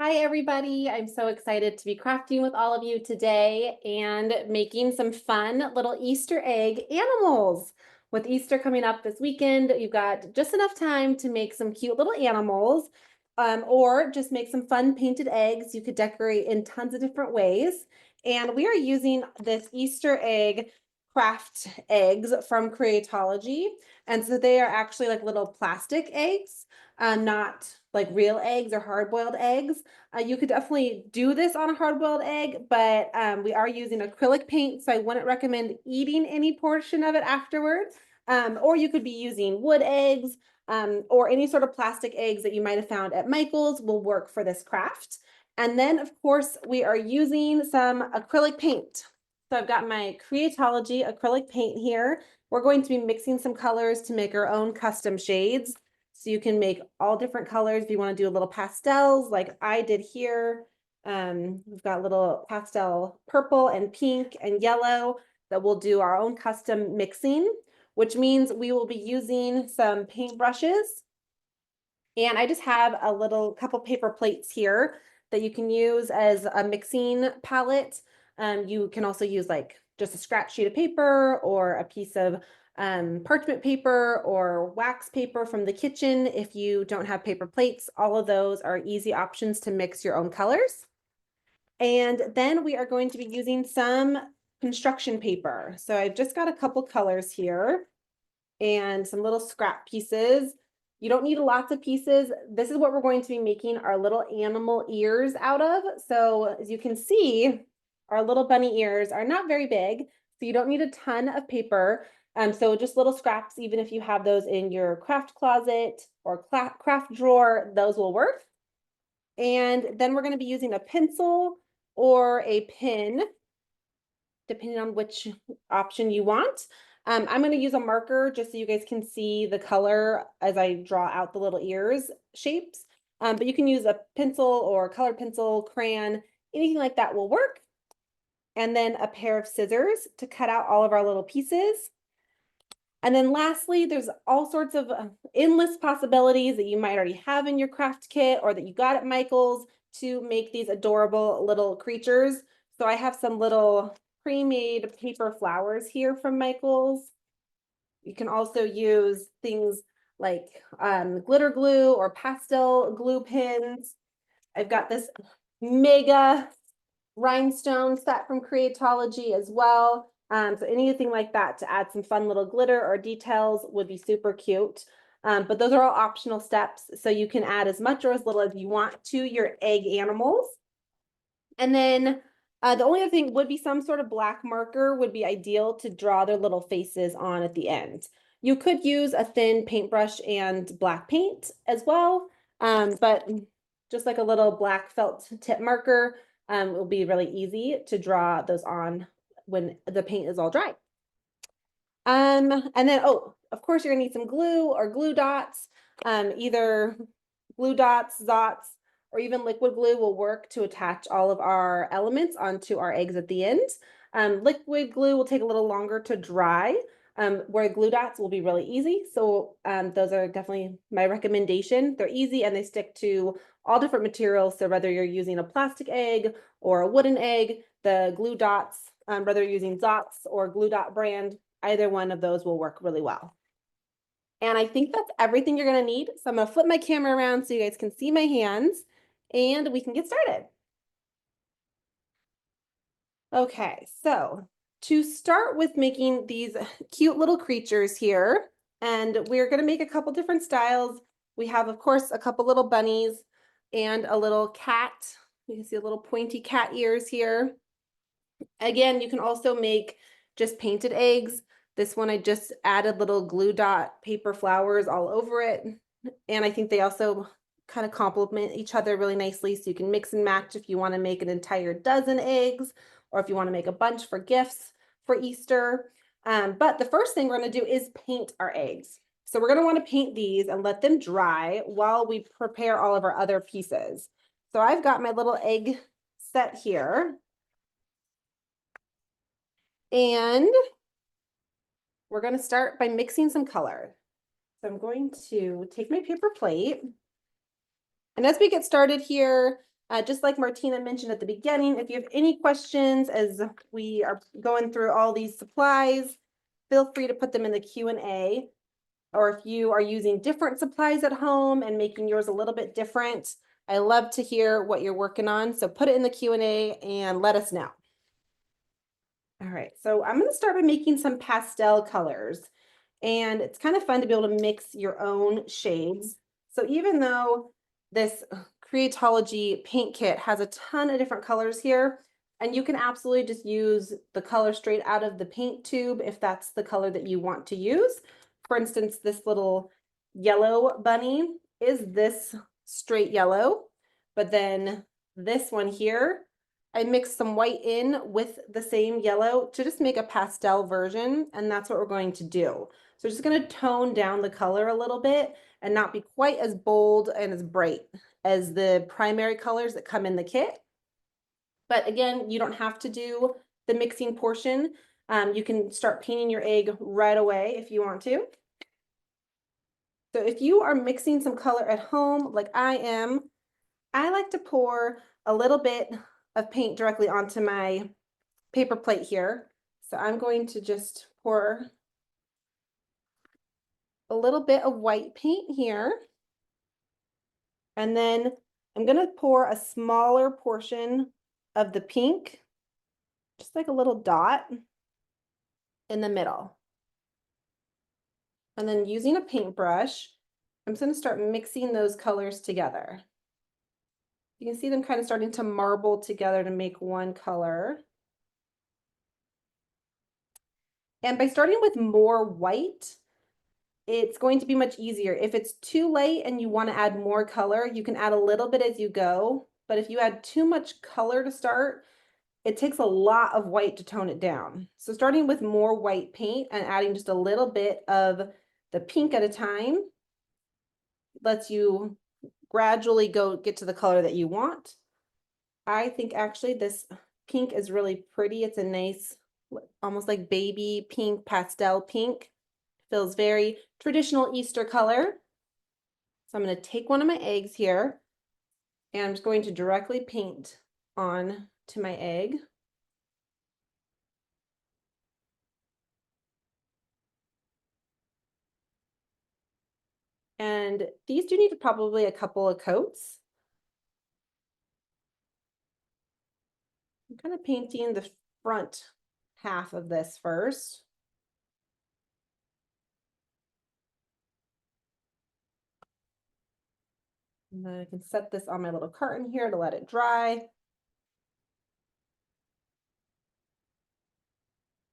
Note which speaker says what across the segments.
Speaker 1: Hi, everybody. I'm so excited to be crafting with all of you today and making some fun little Easter egg animals. With Easter coming up this weekend, you've got just enough time to make some cute little animals, or just make some fun painted eggs. You could decorate in tons of different ways. And we are using this Easter egg craft eggs from Creatology. And so they are actually like little plastic eggs, not like real eggs or hard-boiled eggs. You could definitely do this on a hard-boiled egg, but we are using acrylic paint, so I wouldn't recommend eating any portion of it afterwards. Or you could be using wood eggs, or any sort of plastic eggs that you might have found at Michael's will work for this craft. And then, of course, we are using some acrylic paint. So I've got my Creatology acrylic paint here. We're going to be mixing some colors to make our own custom shades. So you can make all different colors. If you want to do a little pastels like I did here, we've got little pastel purple and pink and yellow that we'll do our own custom mixing, which means we will be using some paint brushes. And I just have a little couple paper plates here that you can use as a mixing palette. You can also use like just a scratch sheet of paper or a piece of parchment paper or wax paper from the kitchen. If you don't have paper plates, all of those are easy options to mix your own colors. And then we are going to be using some construction paper. So I've just got a couple colors here and some little scrap pieces. You don't need lots of pieces. This is what we're going to be making our little animal ears out of. So as you can see, our little bunny ears are not very big, so you don't need a ton of paper. So just little scraps, even if you have those in your craft closet or craft drawer, those will work. And then we're going to be using a pencil or a pen, depending on which option you want. I'm going to use a marker just so you guys can see the color as I draw out the little ears shapes. But you can use a pencil or colored pencil, crayon, anything like that will work. And then a pair of scissors to cut out all of our little pieces. And then lastly, there's all sorts of endless possibilities that you might already have in your craft kit or that you got at Michael's to make these adorable little creatures. So I have some little pre-made paper flowers here from Michael's. You can also use things like glitter glue or pastel glue pins. I've got this mega rhinestone set from Creatology as well. So anything like that to add some fun little glitter or details would be super cute. But those are all optional steps, so you can add as much or as little as you want to your egg animals. And then the only other thing would be some sort of black marker would be ideal to draw their little faces on at the end. You could use a thin paintbrush and black paint as well, but just like a little black felt tip marker, it will be really easy to draw those on when the paint is all dry. And then, oh, of course, you're gonna need some glue or glue dots, either glue dots, Zots, or even liquid glue will work to attach all of our elements onto our eggs at the end. Liquid glue will take a little longer to dry, where glue dots will be really easy. So those are definitely my recommendation. They're easy and they stick to all different materials. So whether you're using a plastic egg or a wooden egg, the glue dots, whether you're using Zots or Glue Dot brand, either one of those will work really well. And I think that's everything you're gonna need. So I'm gonna flip my camera around so you guys can see my hands and we can get started. Okay, so to start with making these cute little creatures here, and we're gonna make a couple different styles. We have, of course, a couple little bunnies and a little cat. You can see a little pointy cat ears here. Again, you can also make just painted eggs. This one, I just added little glue dot paper flowers all over it. And I think they also kind of complement each other really nicely. So you can mix and match if you want to make an entire dozen eggs, or if you want to make a bunch for gifts for Easter. But the first thing we're going to do is paint our eggs. So we're going to want to paint these and let them dry while we prepare all of our other pieces. So I've got my little egg set here. And we're going to start by mixing some color. So I'm going to take my paper plate. And as we get started here, Just like Martina mentioned at the beginning, if you have any questions as we are going through all these supplies, feel free to put them in the Q&A. Or if you are using different supplies at home and making yours a little bit different, I love to hear what you're working on. So put it in the Q&A and let us know. All right, so I'm going to start by making some pastel colors. And it's kind of fun to be able to mix your own shades. So even though this Creatology paint kit has a ton of different colors here, and you can absolutely just use the color straight out of the paint tube if that's the color that you want to use. For instance, this little yellow bunny is this straight yellow, but then this one here, I mixed some white in with the same yellow to just make a pastel version, and that's what we're going to do. So just going to tone down the color a little bit and not be quite as bold and as bright as the primary colors that come in the kit. But again, you don't have to do the mixing portion. You can start painting your egg right away if you want to. So if you are mixing some color at home like I am, I like to pour a little bit of paint directly onto my paper plate here. So I'm going to just pour a little bit of white paint here. And then I'm going to pour a smaller portion of the pink, just like a little dot in the middle. And then using a paintbrush, I'm just going to start mixing those colors together. You can see them kind of starting to marble together to make one color. And by starting with more white, it's going to be much easier. If it's too late and you want to add more color, you can add a little bit as you go. But if you add too much color to start, it takes a lot of white to tone it down. So starting with more white paint and adding just a little bit of the pink at a time lets you gradually get to the color that you want. I think actually this pink is really pretty. It's a nice, almost like baby pink, pastel pink. Feels very traditional Easter color. So I'm going to take one of my eggs here and I'm just going to directly paint on to my egg. And these do need probably a couple of coats. I'm kind of painting the front half of this first. And then I can set this on my little carton here to let it dry.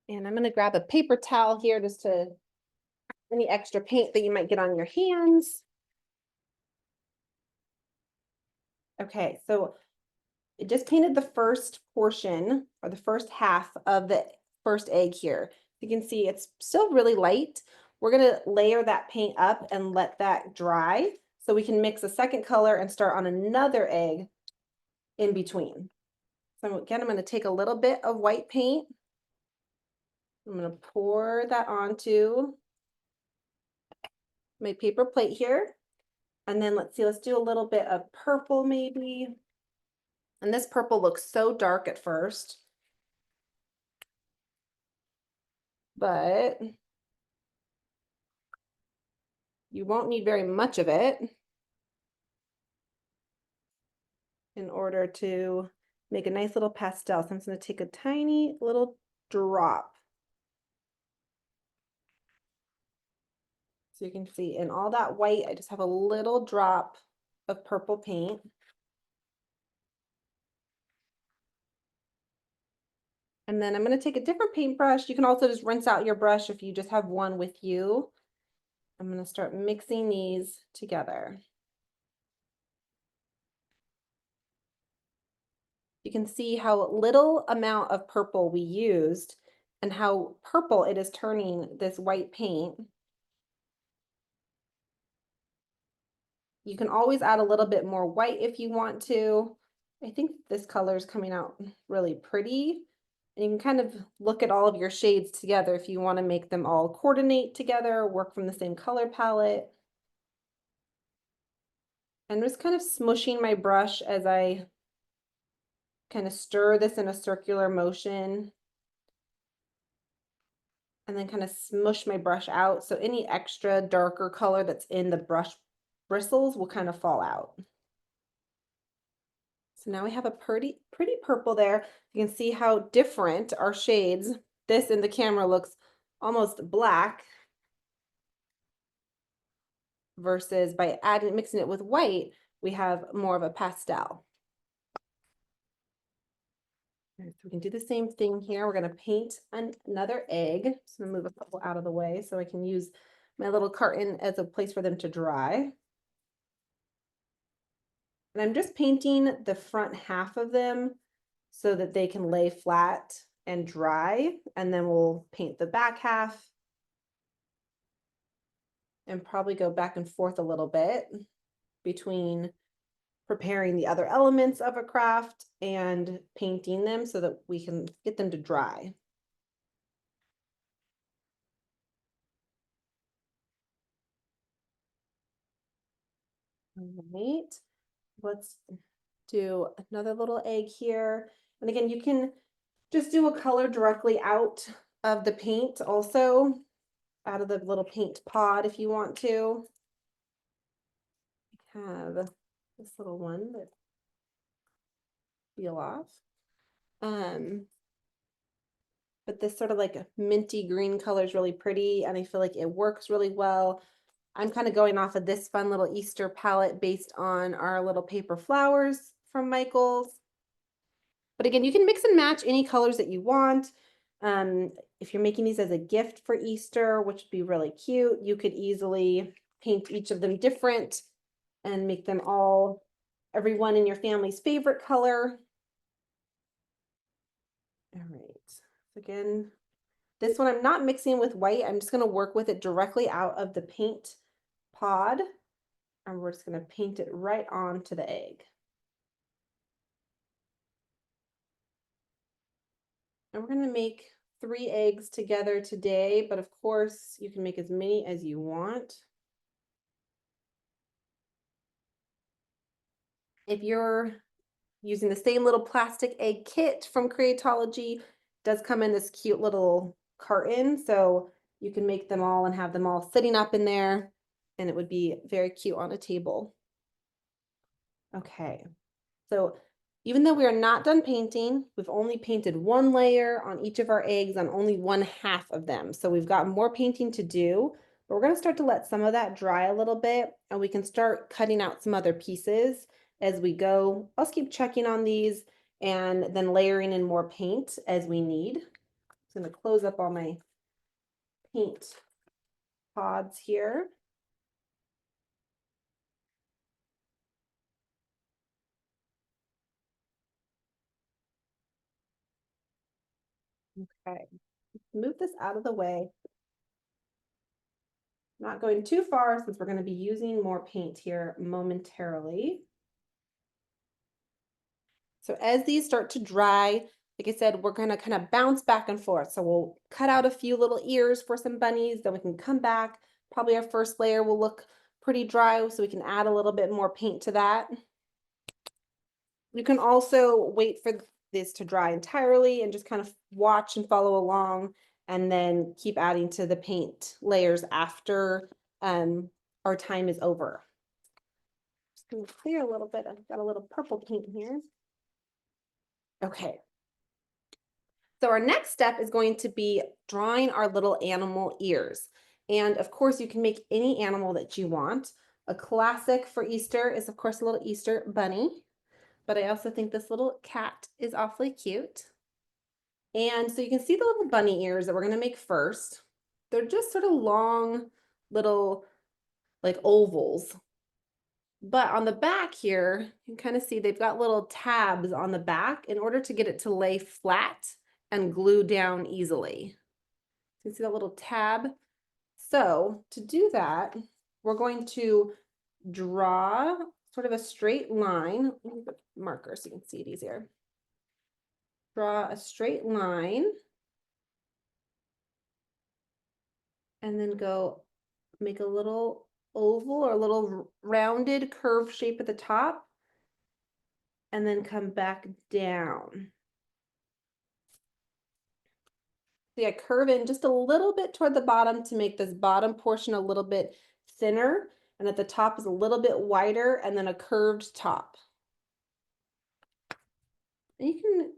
Speaker 1: And I'm going to grab a paper towel here just to any extra paint that you might get on your hands. Okay, so it just painted the first portion or the first half of the first egg here. You can see it's still really light. We're going to layer that paint up and let that dry so we can mix a second color and start on another egg in between. So again, I'm going to take a little bit of white paint. I'm going to pour that onto my paper plate here. And then let's see, let's do a little bit of purple maybe. And this purple looks so dark at first, but you won't need very much of it in order to make a nice little pastel. So I'm just going to take a tiny little drop. So you can see in all that white, I just have a little drop of purple paint. And then I'm going to take a different paintbrush. You can also just rinse out your brush if you just have one with you. I'm going to start mixing these together. You can see how little amount of purple we used and how purple it is turning this white paint. You can always add a little bit more white if you want to. I think this color is coming out really pretty. And you can kind of look at all of your shades together if you want to make them all coordinate together, work from the same color palette. And just kind of smushing my brush as I kind of stir this in a circular motion and then kind of smush my brush out. So any extra darker color that's in the brush bristles will kind of fall out. So now we have a pretty purple there. You can see how different our shades. This in the camera looks almost black versus by mixing it with white, we have more of a pastel. So we can do the same thing here. We're going to paint another egg. Just going to move a couple out of the way so I can use my little carton as a place for them to dry. And I'm just painting the front half of them so that they can lay flat and dry. And then we'll paint the back half and probably go back and forth a little bit between preparing the other elements of a craft and painting them so that we can get them to dry. All right, let's do another little egg here. And again, you can just do a color directly out of the paint also, out of the little paint pod if you want to. I have this little one that peel off. But this sort of like a minty green color is really pretty and I feel like it works really well. I'm kind of going off of this fun little Easter palette based on our little paper flowers from Michaels. But again, you can mix and match any colors that you want. If you're making these as a gift for Easter, which would be really cute, you could easily paint each of them different and make them all everyone in your family's favorite color. All right, so again, this one I'm not mixing with white. I'm just going to work with it directly out of the paint pod. And we're just going to paint it right onto the egg. And we're going to make 3 eggs together today, but of course you can make as many as you want. If you're using the same little plastic egg kit from Creatology, does come in this cute little carton, so you can make them all and have them all sitting up in there, and it would be very cute on a table. Okay, so even though we are not done painting, we've only painted 1 layer on each of our eggs on only 1/2 of them. So we've got more painting to do, but we're gonna start to let some of that dry a little bit and we can start cutting out some other pieces as we go. I'll keep checking on these and then layering in more paint as we need. I'm gonna close up all my paint pods here. Okay, move this out of the way. Not going too far since we're going to be using more paint here momentarily. So as these start to dry, like I said, we're going to kind of bounce back and forth. So we'll cut out a few little ears for some bunnies, then we can come back. Probably our first layer will look pretty dry, so we can add a little bit more paint to that. You can also wait for this to dry entirely and just kind of watch and follow along and then keep adding to the paint layers after our time is over. Just gonna clear a little bit. I've got a little purple paint here. Okay. So our next step is going to be drawing our little animal ears. And of course you can make any animal that you want. A classic for Easter is of course a little Easter bunny, but I also think this little cat is awfully cute. And so you can see the little bunny ears that we're gonna make first. They're just sort of long little like ovals. But on the back here, you can kind of see they've got little tabs on the back in order to get it to lay flat and glue down easily. You can see that little tab. So to do that, we're going to draw sort of a straight line. Let me put marker so you can see it easier. Draw a straight line and then go make a little oval or a little rounded curved shape at the top and then come back down. See, I curve in just a little bit toward the bottom to make this bottom portion a little bit thinner, and at the top is a little bit wider, and then a curved top. And you can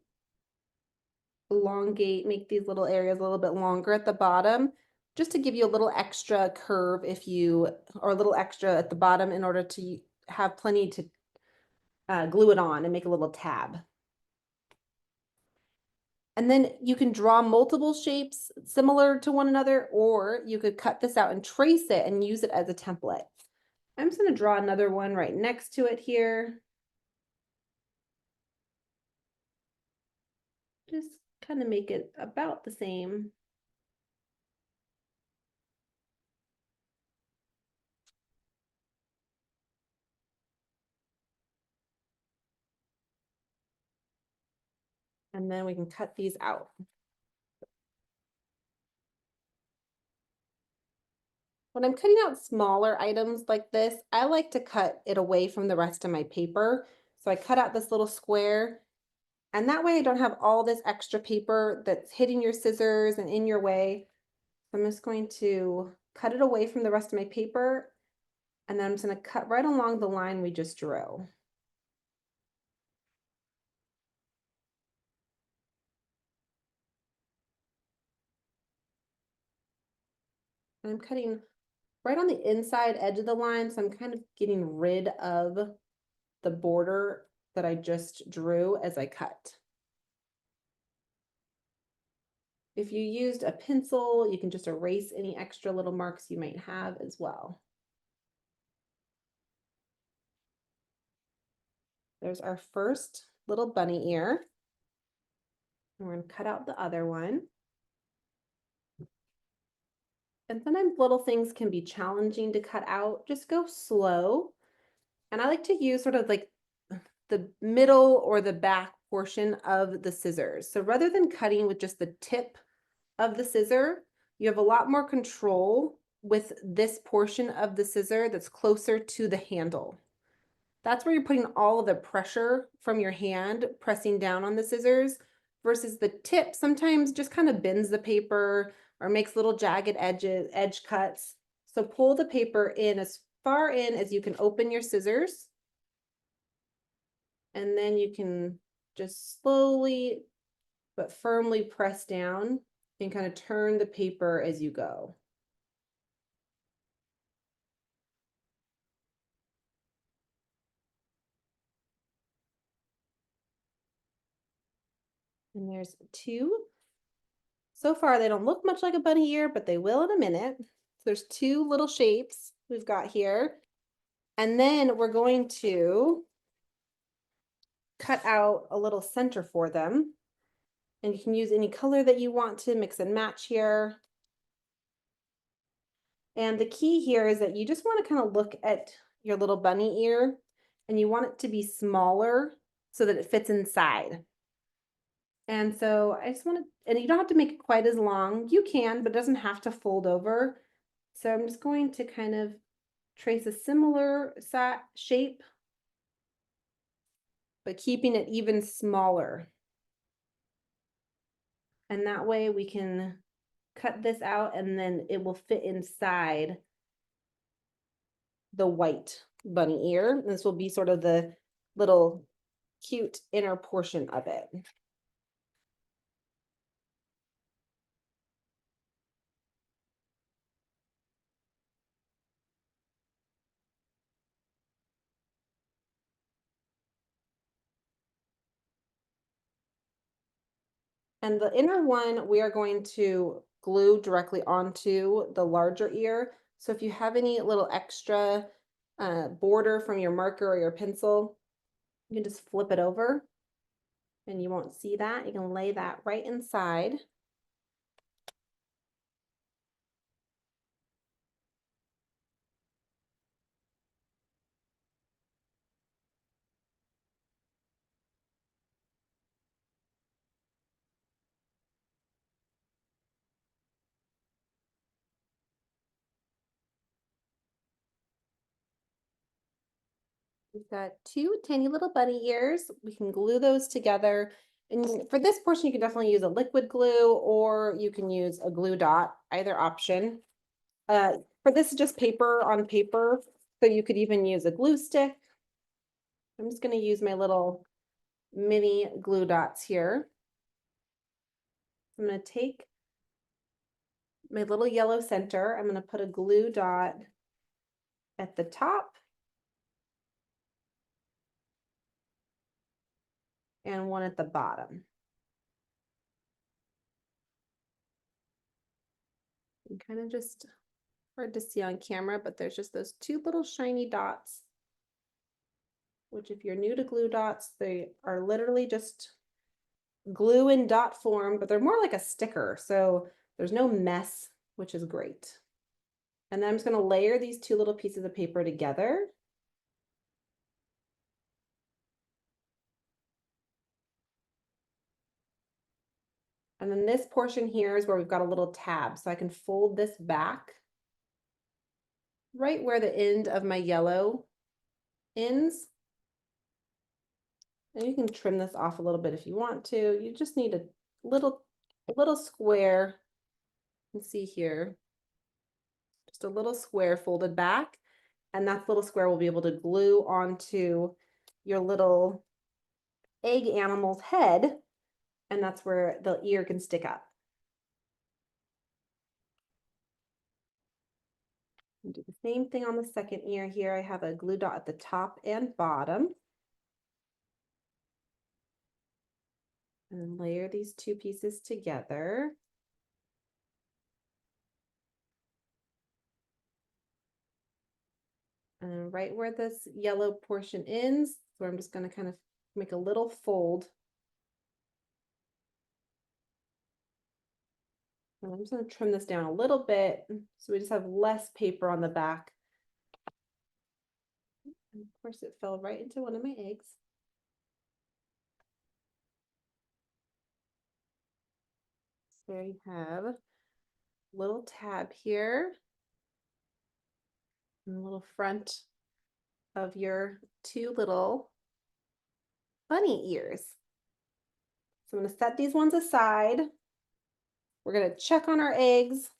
Speaker 1: elongate, make these little areas a little bit longer at the bottom, just to give you a little extra curve or a little extra at the bottom in order to have plenty to glue it on and make a little tab. And then you can draw multiple shapes similar to one another, or you could cut this out and trace it and use it as a template. I'm just going to draw another one right next to it here. Just kind of make it about the same. And then we can cut these out. When I'm cutting out smaller items like this, I like to cut it away from the rest of my paper. So I cut out this little square, and that way I don't have all this extra paper that's hitting your scissors and in your way. I'm just going to cut it away from the rest of my paper, and then I'm just going to cut right along the line we just drew. And I'm cutting right on the inside edge of the line, so I'm kind of getting rid of the border that I just drew as I cut. If you used a pencil, you can just erase any extra little marks you might have as well. There's our first little bunny ear. And we're going to cut out the other one. And sometimes little things can be challenging to cut out. Just go slow. And I like to use sort of like the middle or the back portion of the scissors. So rather than cutting with just the tip of the scissor, you have a lot more control with this portion of the scissor that's closer to the handle. That's where you're putting all of the pressure from your hand pressing down on the scissors, versus the tip sometimes just kind of bends the paper or makes little jagged edge cuts. So pull the paper in as far in as you can open your scissors. And then you can just slowly but firmly press down and kind of turn the paper as you go. And there's two. So far, they don't look much like a bunny ear, but they will in a minute. So there's two little shapes we've got here. And then we're going to cut out a little center for them. And you can use any color that you want to mix and match here. And the key here is that you just want to kind of look at your little bunny ear, and you want it to be smaller so that it fits inside. And so I just want to, and you don't have to make it quite as long. You can, but it doesn't have to fold over. So I'm just going to kind of trace a similar shape, but keeping it even smaller. And that way we can cut this out, and then it will fit inside the white bunny ear. This will be sort of the little cute inner portion of it. And the inner one, we are going to glue directly onto the larger ear. So if you have any little extra border from your marker or your pencil, you can just flip it over and you won't see that. You can lay that right inside. We've got two tiny little bunny ears. We can glue those together. And for this portion, you can definitely use a liquid glue or you can use a glue dot, either option. For this, is just paper on paper. So you could even use a glue stick. I'm just going to use my little mini glue dots here. I'm going to take my little yellow center. I'm going to put a glue dot at the top and one at the bottom. And kind of just hard to see on camera, but there's just those two little shiny dots, which if you're new to glue dots, they are literally just glue in dot form, but they're more like a sticker. So there's no mess, which is great. And then I'm just going to layer these two little pieces of paper together. And then this portion here is where we've got a little tab. So I can fold this back right where the end of my yellow ends. And you can trim this off a little bit if you want to. You just need a little square. You can see here, just a little square folded back. And that little square will be able to glue onto your little egg animal's head. And that's where the ear can stick up. Do the same thing on the second ear here. I have a glue dot at the top and bottom. And layer these two pieces together. And then right where this yellow portion ends, where I'm just going to kind of make a little fold. And I'm just going to trim this down a little bit so we just have less paper on the back. And of course, it fell right into one of my eggs. So there you have a little tab here. And the little front of your two little bunny ears. So I'm going to set these ones aside. We're going to check on our eggs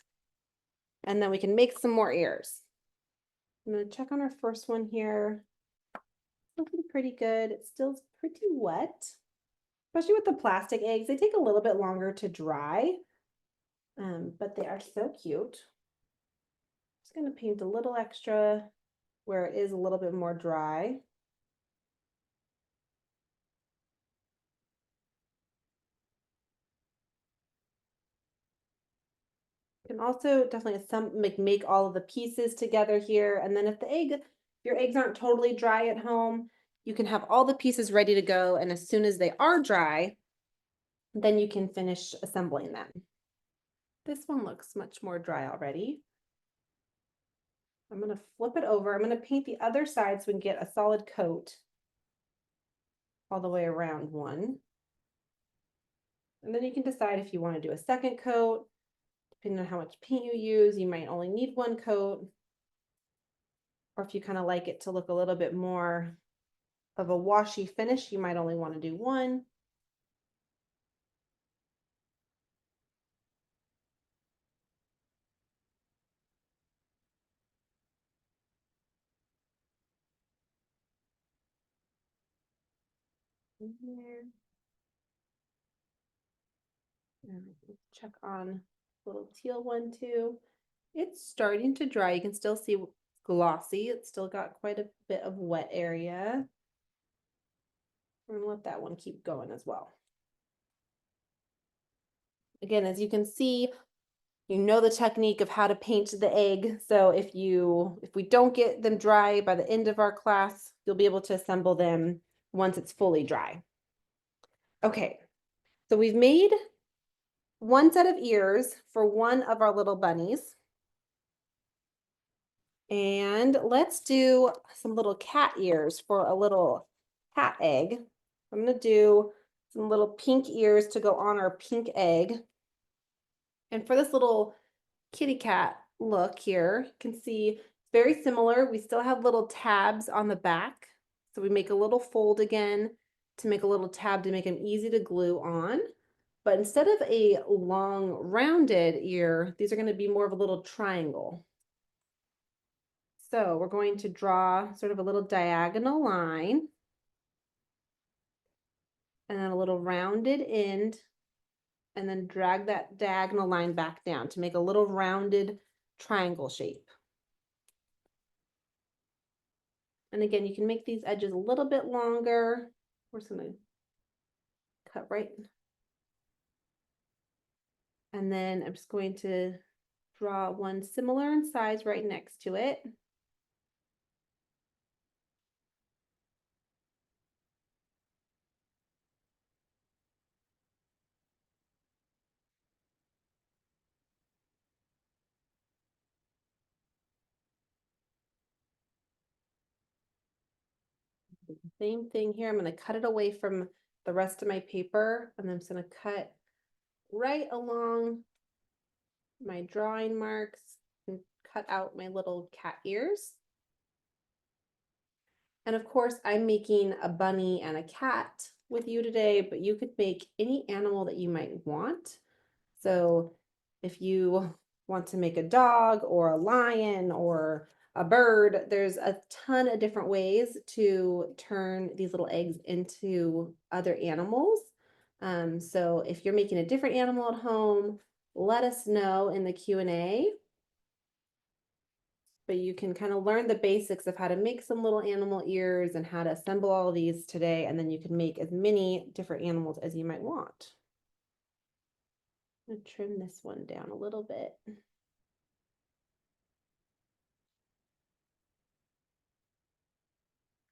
Speaker 1: and then we can make some more ears. I'm going to check on our first one here. Looking pretty good. It's still pretty wet, especially with the plastic eggs. They take a little bit longer to dry, but they are so cute. Just going to paint a little extra where it is a little bit more dry. You can also definitely make all of the pieces together here. And then if your eggs aren't totally dry at home, you can have all the pieces ready to go. And as soon as they are dry, then you can finish assembling them. This one looks much more dry already. I'm going to flip it over. I'm going to paint the other side so we can get a solid coat all the way around one. And then you can decide if you want to do a second coat. Depending on how much paint you use, you might only need one coat. Or if you kind of like it to look a little bit more of a washy finish, you might only want to do one. In here. And let's check on the little teal one too. It's starting to dry. You can still see glossy. It's still got quite a bit of wet area. We're gonna let that one keep going as well. Again, as you can see, you know the technique of how to paint the egg. So if we don't get them dry by the end of our class, you'll be able to assemble them once it's fully dry. Okay, so we've made one set of ears for one of our little bunnies. And let's do some little cat ears for a little cat egg. I'm going to do some little pink ears to go on our pink egg. And for this little kitty cat look here, you can see it's very similar. We still have little tabs on the back. So we make a little fold again to make a little tab to make them easy to glue on. But instead of a long rounded ear, these are going to be more of a little triangle. So we're going to draw sort of a little diagonal line and then a little rounded end, and then drag that diagonal line back down to make a little rounded triangle shape. And again, you can make these edges a little bit longer. We're just going to cut right. And then I'm just going to draw one similar in size right next to it. Same thing here. I'm going to cut it away from the rest of my paper, and I'm just going to cut right along my drawing marks and cut out my little cat ears. And of course, I'm making a bunny and a cat with you today, but you could make any animal that you might want. So if you want to make a dog or a lion or a bird, there's a ton of different ways to turn these little eggs into other animals. So if you're making a different animal at home, let us know in the Q&A. But you can kind of learn the basics of how to make some little animal ears and how to assemble all of these today, and then you can make as many different animals as you might want. I'm going to trim this one down a little bit.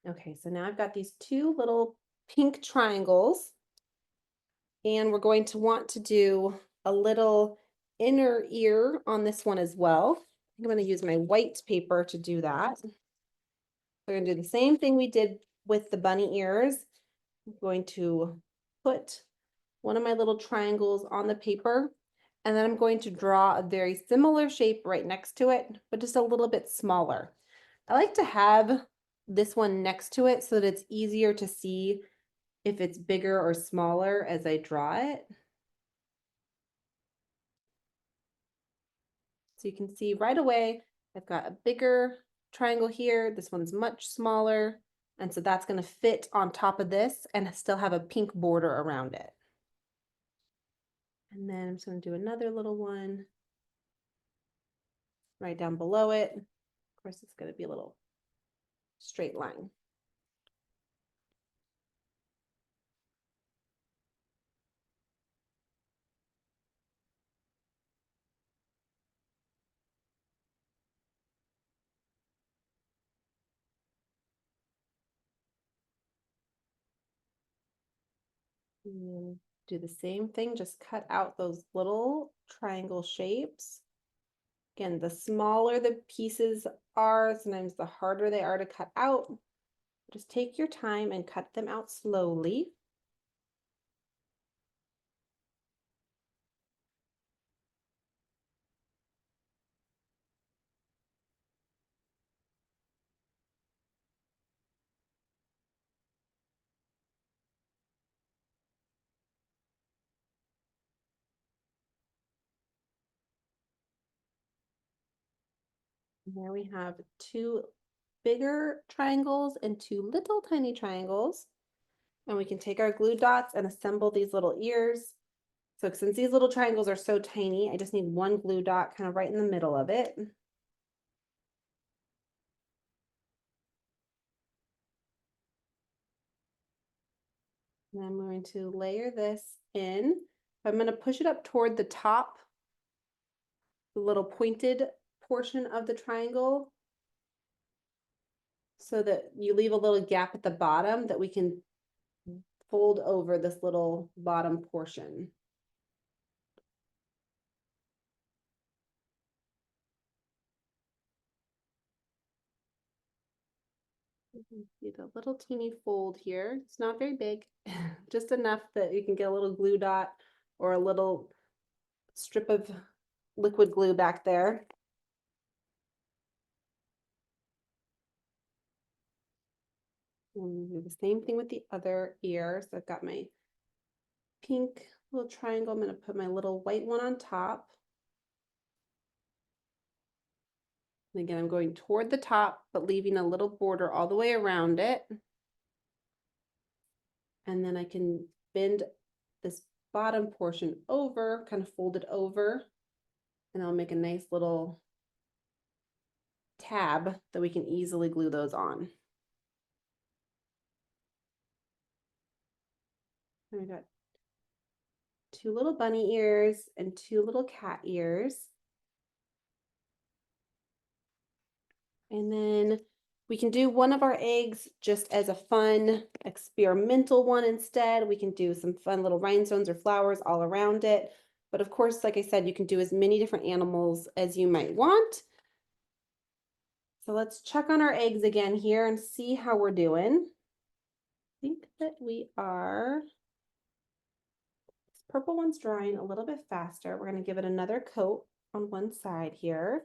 Speaker 1: Okay, so now I've got these two little pink triangles, and we're going to want to do a little inner ear on this one as well. I'm going to use my white paper to do that. We're going to do the same thing we did with the bunny ears. I'm going to put one of my little triangles on the paper, and then I'm going to draw a very similar shape right next to it, but just a little bit smaller. I like to have this one next to it so that it's easier to see if it's bigger or smaller as I draw it. So you can see right away, I've got a bigger triangle here. This one's much smaller. And so that's going to fit on top of this and still have a pink border around it. And then I'm just going to do another little one right down below it. Of course, it's going to be a little straight line. And do the same thing, just cut out those little triangle shapes. Again, the smaller the pieces are, sometimes the harder they are to cut out. Just take your time and cut them out slowly. There we have two bigger triangles and two little tiny triangles. And we can take our glue dots and assemble these little ears. So since these little triangles are so tiny, I just need one glue dot kind of right in the middle of it. And I'm going to layer this in. I'm going to push it up toward the top, the little pointed portion of the triangle, so that you leave a little gap at the bottom that we can fold over this little bottom portion. See the little teeny fold here. It's not very big, just enough that you can get a little glue dot or a little strip of liquid glue back there. And do the same thing with the other ear. So I've got my pink little triangle. I'm going to put my little white one on top. And again, I'm going toward the top, but leaving a little border all the way around it. And then I can bend this bottom portion over, kind of fold it over, and I'll make a nice little tab that we can easily glue those on. And we got two little bunny ears and two little cat ears. And then we can do one of our eggs just as a fun experimental one instead. We can do some fun little rhinestones or flowers all around it. But of course, like I said, you can do as many different animals as you might want. So let's check on our eggs again here and see how we're doing. I think that we are, this purple one's drying a little bit faster. We're going to give it another coat on one side here.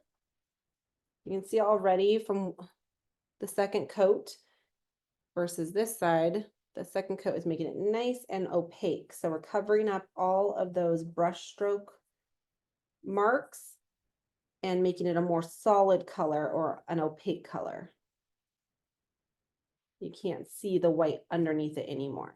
Speaker 1: You can see already from the second coat versus this side, the second coat is making it nice and opaque. So we're covering up all of those brush stroke marks and making it a more solid color or an opaque color. You can't see the white underneath it anymore.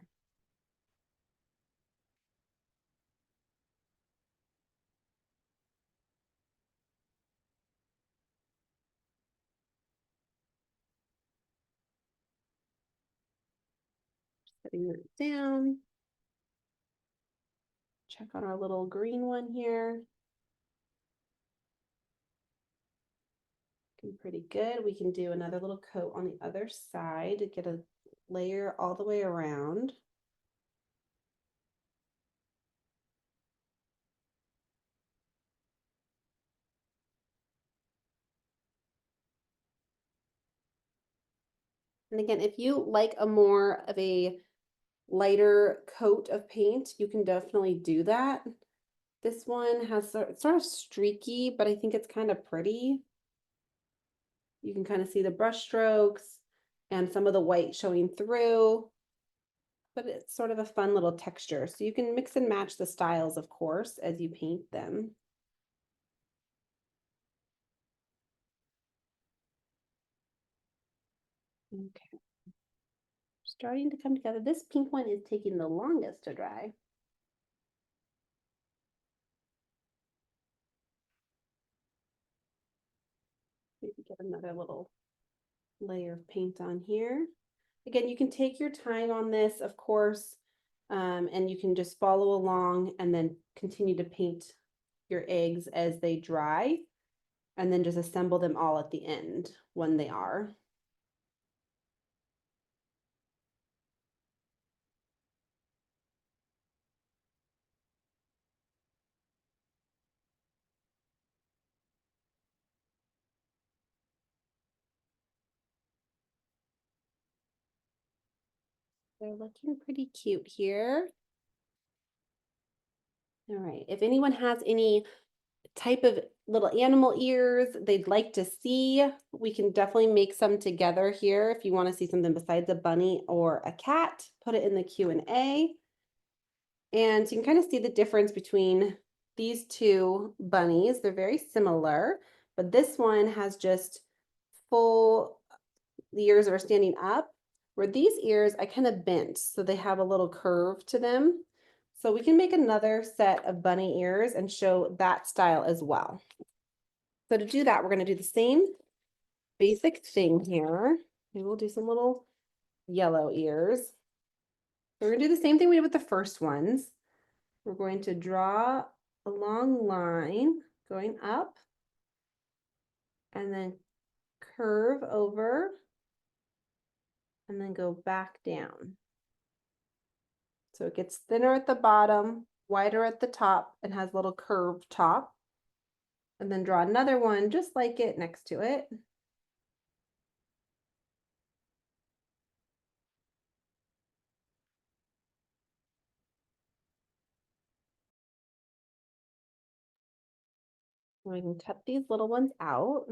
Speaker 1: Setting it down. Check on our little green one here. Looking pretty good. We can do another little coat on the other side to get a layer all the way around. And again, if you like a more of a lighter coat of paint, you can definitely do that. This one has it's sort of streaky, but I think it's kind of pretty. You can kind of see the brush strokes and some of the white showing through, but it's sort of a fun little texture. So you can mix and match the styles, of course, as you paint them. Okay. Starting to come together. This pink one is taking the longest to dry. Maybe get another little layer of paint on here. Again, you can take your time on this, of course, and you can just follow along and then continue to paint your eggs as they dry, and then just assemble them all at the end when they are. They're looking pretty cute here. All right, if anyone has any type of little animal ears they'd like to see, we can definitely make some together here. If you want to see something besides a bunny or a cat, put it in the Q&A. And you can kind of see the difference between these two bunnies. They're very similar, but this one has just full ears that are standing up, where these ears I kind of bent so they have a little curve to them. So we can make another set of bunny ears and show that style as well. So to do that, we're going to do the same basic thing here. Maybe we'll do some little yellow ears. We're going to do the same thing we did with the first ones. We're going to draw a long line going up and then curve over and then go back down. So it gets thinner at the bottom, wider at the top, and has a little curved top. And then draw another one just like it next to it. And we can cut these little ones out.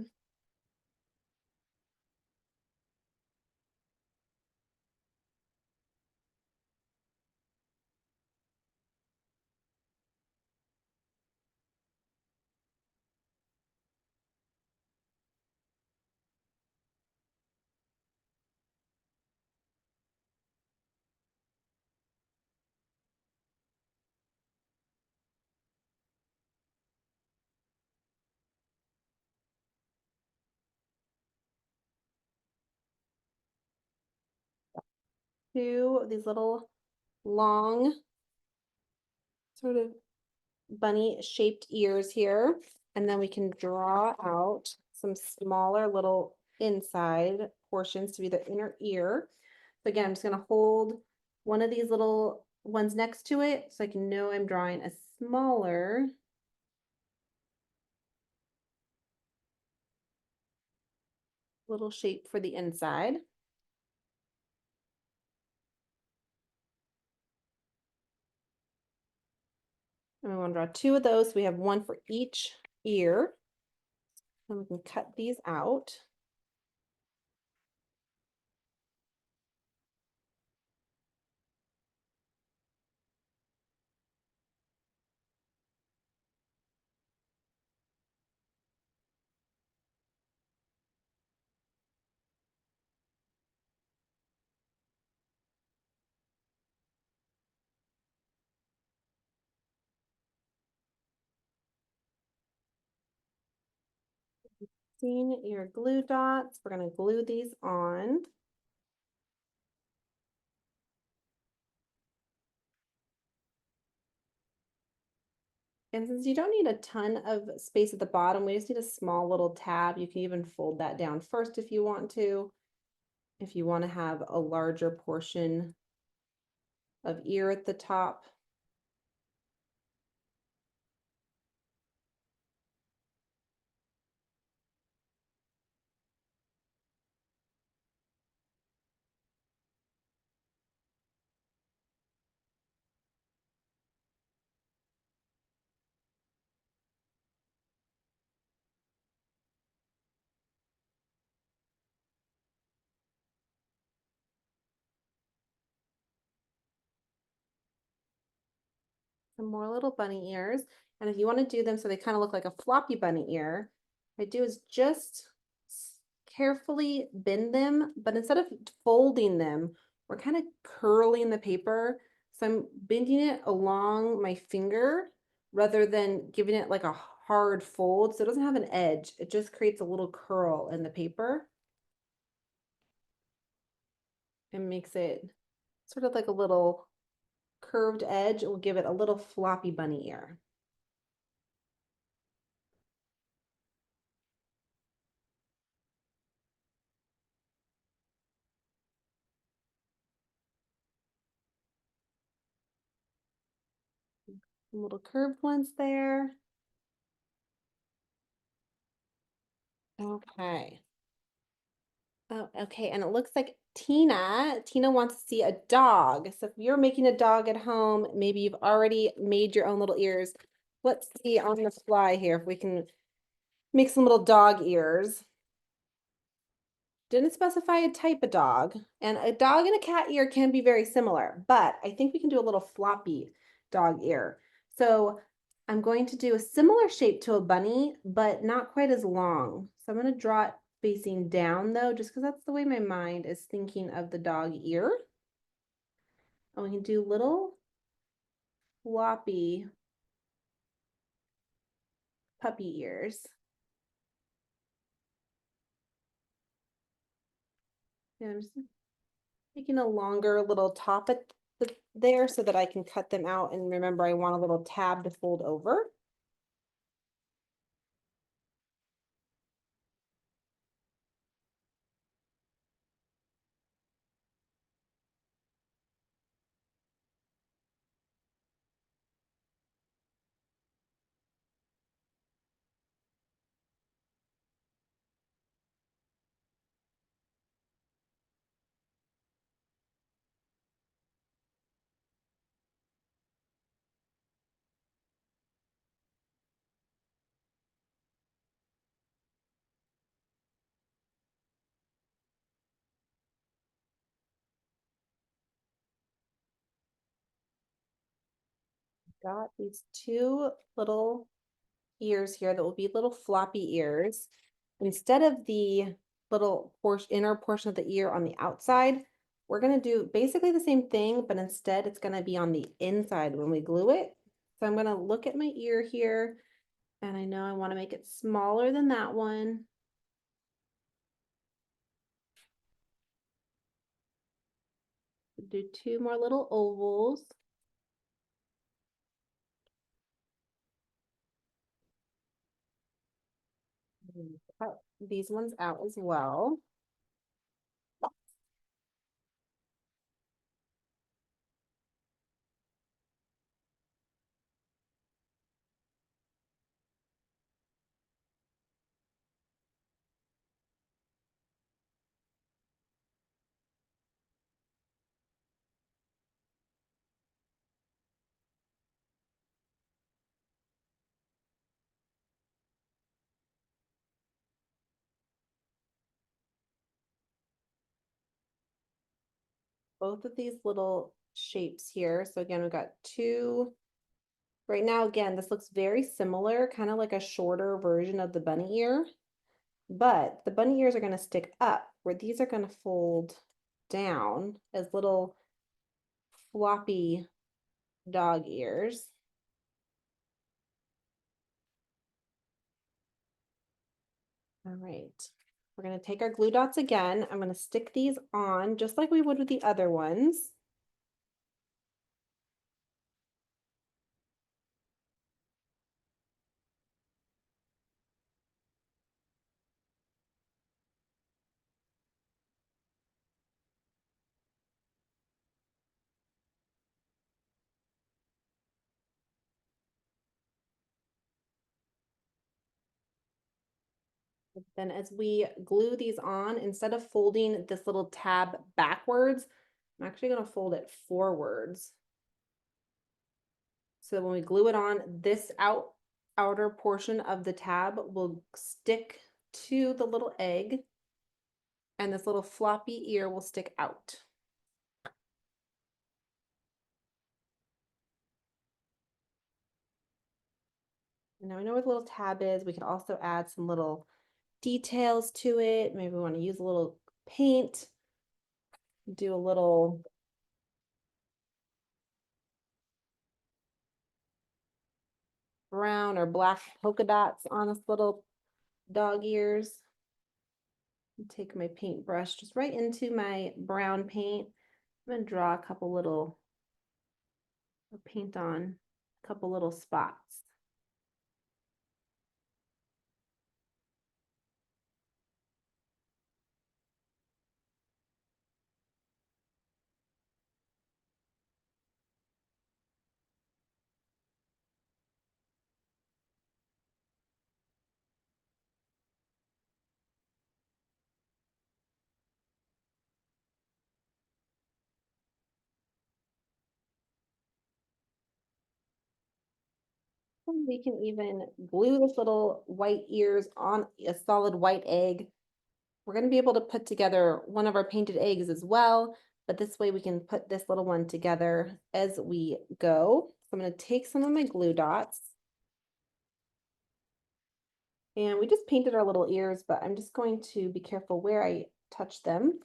Speaker 1: two of these little long sort of bunny shaped ears here. And then we can draw out some smaller little inside portions to be the inner ear. So again, I'm just gonna hold one of these little ones next to it so I can know I'm drawing a smaller little shape for the inside. And we want to draw two of those. So we have one for each ear. And we can cut these out. Seeing your glue dots, we're going to glue these on. And since you don't need a ton of space at the bottom, we just need a small little tab. You can even fold that down first if you want to. If you want to have a larger portion of ear at the top. Some more little bunny ears. And if you want to do them so they kind of look like a floppy bunny ear, what I do is just carefully bend them, but instead of folding them, we're kind of curling the paper. So I'm bending it along my finger rather than giving it like a hard fold. So it doesn't have an edge. It just creates a little curl in the paper and makes it sort of like a little curved edge. It will give it a little floppy bunny ear. Some little curved ones there. Okay. Oh, okay. And it looks like Tina wants to see a dog. So if you're making a dog at home, maybe you've already made your own little ears. Let's see on the fly here if we can make some little dog ears. Didn't specify a type of dog, and a dog and a cat ear can be very similar, but I think we can do a little floppy dog ear. So I'm going to do a similar shape to a bunny, but not quite as long. So I'm going to draw it facing down though, just because that's the way my mind is thinking of the dog ear. And we can do little floppy puppy ears. And I'm just making a longer little top at there so that I can cut them out. And remember, I want a little tab to fold over. Got these two little ears here that will be little floppy ears. Instead of the little inner portion of the ear on the outside, we're going to do basically the same thing, but instead it's going to be on the inside when we glue it. So I'm going to look at my ear here, and I know I want to make it smaller than that one. Do two more little ovals. Cut these ones out as well. Both of these little shapes here. So again, we've got two. Right now, again, this looks very similar, kind of like a shorter version of the bunny ear, but the bunny ears are going to stick up where these are going to fold down as little floppy dog ears. All right, we're going to take our glue dots again. I'm going to stick these on just like we would with the other ones. Then as we glue these on, instead of folding this little tab backwards, I'm actually going to fold it forwards. So when we glue it on, this outer portion of the tab will stick to the little egg, and this little floppy ear will stick out. And now we know where the little tab is. We can also add some little details to it. Maybe we want to use a little paint, do a little brown or black polka dots on this little dog ears. Take my paintbrush just right into my brown paint. I'm going to draw a couple little, paint on a couple little spots. We can even glue this little white ears on a solid white egg. We're going to be able to put together one of our painted eggs as well, but this way we can put this little one together as we go. So I'm going to take some of my glue dots. And we just painted our little ears, but I'm just going to be careful where I touch them.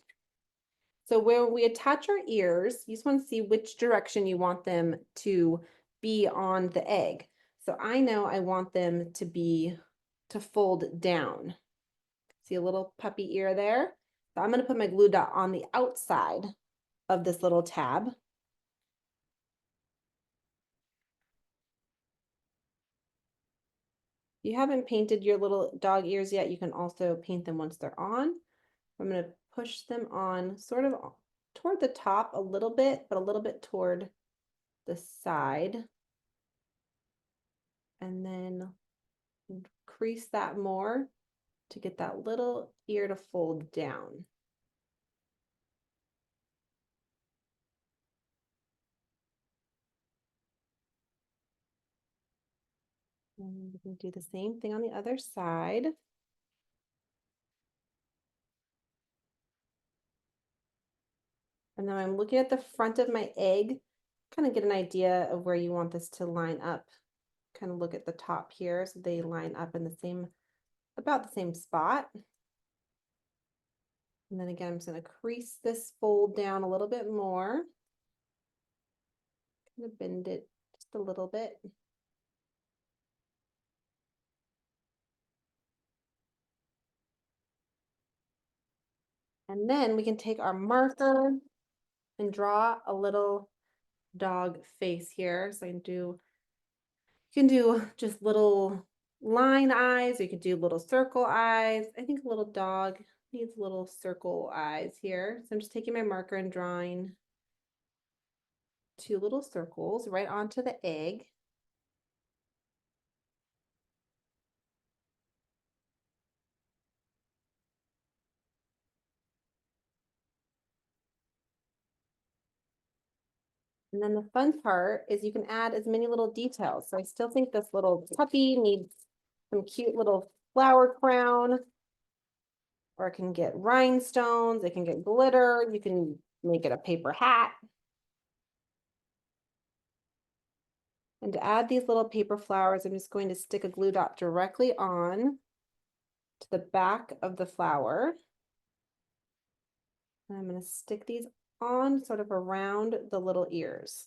Speaker 1: So where we attach our ears, you just want to see which direction you want them to be on the egg. So I know I want them to fold down. See a little puppy ear there? So I'm going to put my glue dot on the outside of this little tab. If you haven't painted your little dog ears yet, you can also paint them once they're on. I'm going to push them on sort of toward the top a little bit, but a little bit toward the side. And then crease that more to get that little ear to fold down. And we can do the same thing on the other side. And then I'm looking at the front of my egg, kind of get an idea of where you want this to line up. Kind of look at the top here so they line up in the same, about the same spot. And then again, I'm just going to crease this fold down a little bit more. Kind of bend it just a little bit. And then we can take our marker and draw a little dog face here. So you can do just little line eyes, or you could do little circle eyes. I think a little dog needs little circle eyes here. So I'm just taking my marker and drawing two little circles right onto the egg. And then the fun part is you can add as many little details. So I still think this little puppy needs some cute little flower crown, or it can get rhinestones, it can get glitter, you can make it a paper hat. And to add these little paper flowers, I'm just going to stick a glue dot directly on to the back of the flower. And I'm going to stick these on sort of around the little ears.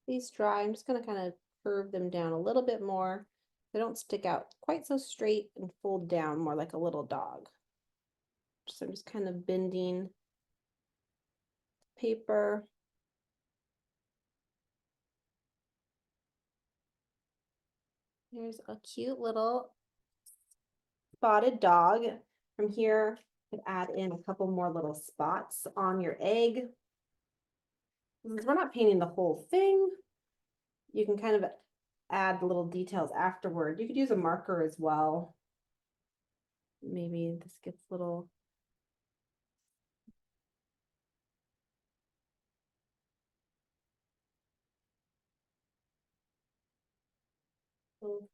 Speaker 1: These dry, I'm just going to kind of curve them down a little bit more. They don't stick out quite so straight and fold down more like a little dog. So I'm just kind of bending paper. Here's a cute little spotted dog. From here, you could add in a couple more little spots on your egg. Since we're not painting the whole thing, you can kind of add little details afterward. You could use a marker as well. Maybe this gets little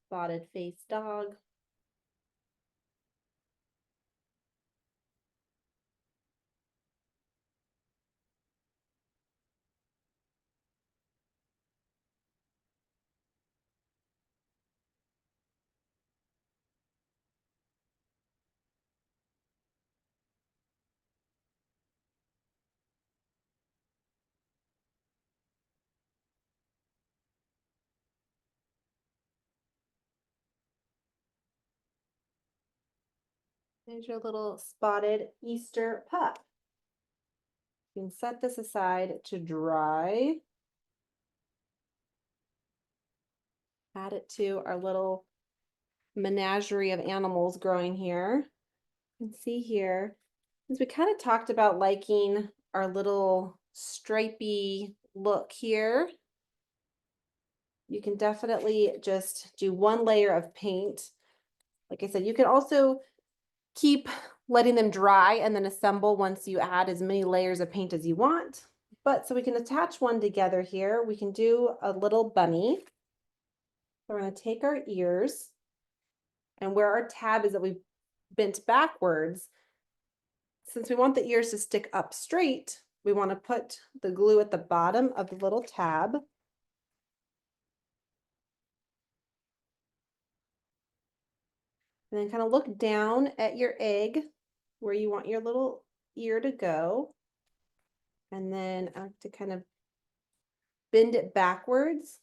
Speaker 1: spotted face dog. There's your little spotted Easter pup. You can set this aside to dry. Add it to our little menagerie of animals growing here. You can see here, as we kind of talked about liking our little stripy look here, you can definitely just do one layer of paint. Like I said, you can also keep letting them dry and then assemble once you add as many layers of paint as you want. But so we can attach one together here, we can do a little bunny. So we're going to take our ears, and where our tab is that we bent backwards, since we want the ears to stick up straight, we want to put the glue at the bottom of the little tab. And then kind of look down at your egg where you want your little ear to go. And then I have to kind of bend it backwards.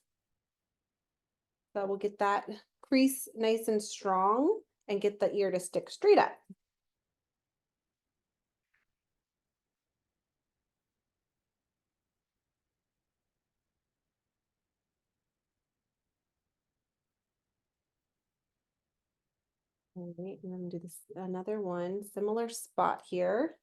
Speaker 1: So we'll get that crease nice and strong and get the ear to stick straight up. All right, and then do this another one, similar spot here.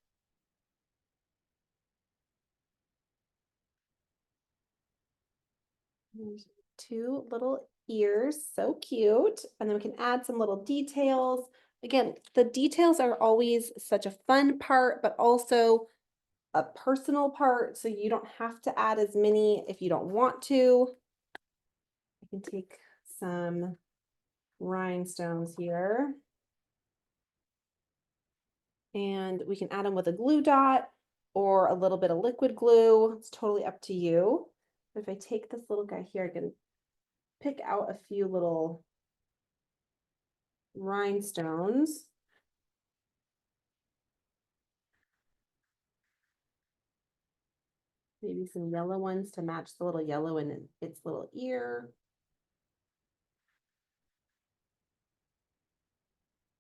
Speaker 1: There's two little ears, so cute. And then we can add some little details. Again, the details are always such a fun part, but also a personal part, so you don't have to add as many if you don't want to. I can take some rhinestones here. And we can add them with a glue dot or a little bit of liquid glue. It's totally up to you. If I take this little guy here, I can pick out a few little rhinestones. Maybe some yellow ones to match the little yellow in its little ear.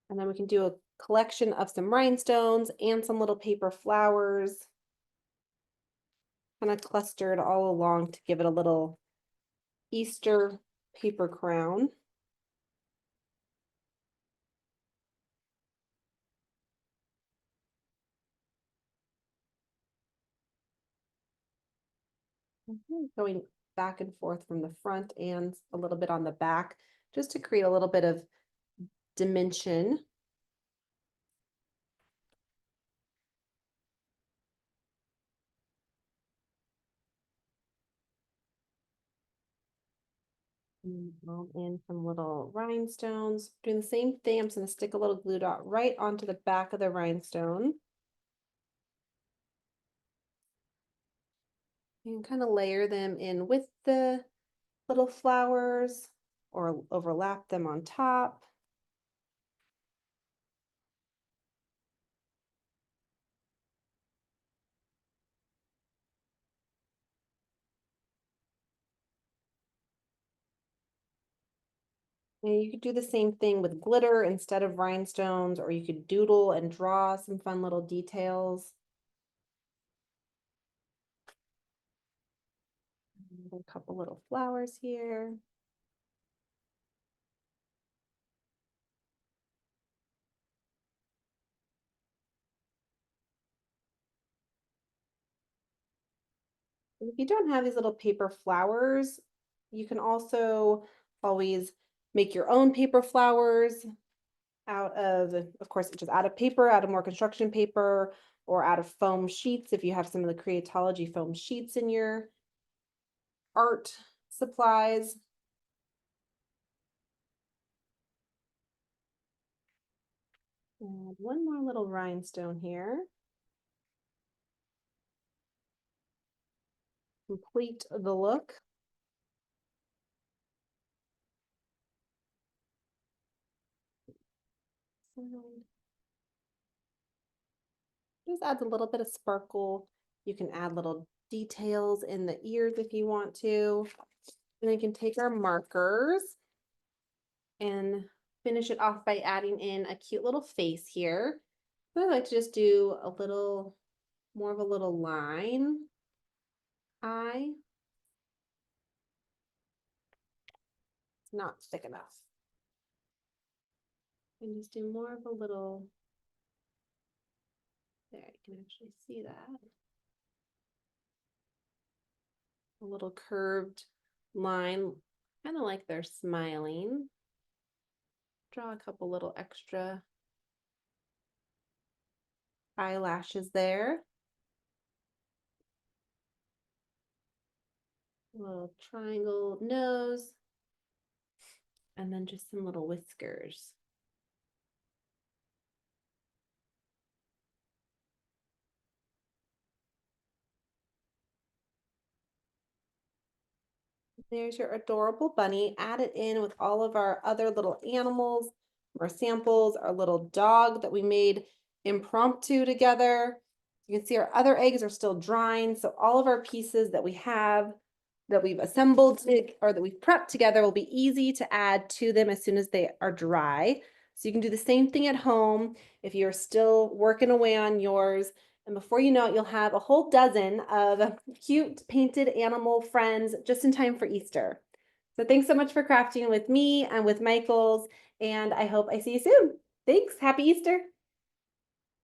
Speaker 1: And then we can do a collection of some rhinestones and some little paper flowers, kind of clustered all along to give it a little Easter paper crown. Going back and forth from the front and a little bit on the back, just to create a little bit of dimension. In some little rhinestones. Doing the same thing, I'm just going to stick a little glue dot right onto the back of the rhinestone. And kind of layer them in with the little flowers or overlap them on top. And you could do the same thing with glitter instead of rhinestones, or you could doodle and draw some fun little details. A couple little flowers here. If you don't have these little paper flowers, you can also always make your own paper flowers out of course, just out of paper, out of more construction paper, or out of foam sheets if you have some of the Creatology foam sheets in your art supplies. And one more little rhinestone here. Complete the look. Just adds a little bit of sparkle. You can add little details in the ears if you want to. And then you can take our markers and finish it off by adding in a cute little face here. So I like to just do a little more of a little line eye. It's not thick enough. And just do more of a little, there, you can actually see that. A little curved line, kind of like they're smiling. Draw a couple little extra eyelashes there. A little triangle nose. And then just some little whiskers. There's your adorable bunny. Add it in with all of our other little animals, our samples, our little dog that we made impromptu together. You can see our other eggs are still drying. So all of our pieces that we have, that we've assembled or that we've prepped together will be easy to add to them as soon as they are dry. So you can do the same thing at home if you're still working away on yours. And before you know it, you'll have a whole dozen of cute painted animal friends just in time for Easter. So thanks so much for crafting with me and with Michael's, and I hope I see you soon. Thanks. Happy Easter.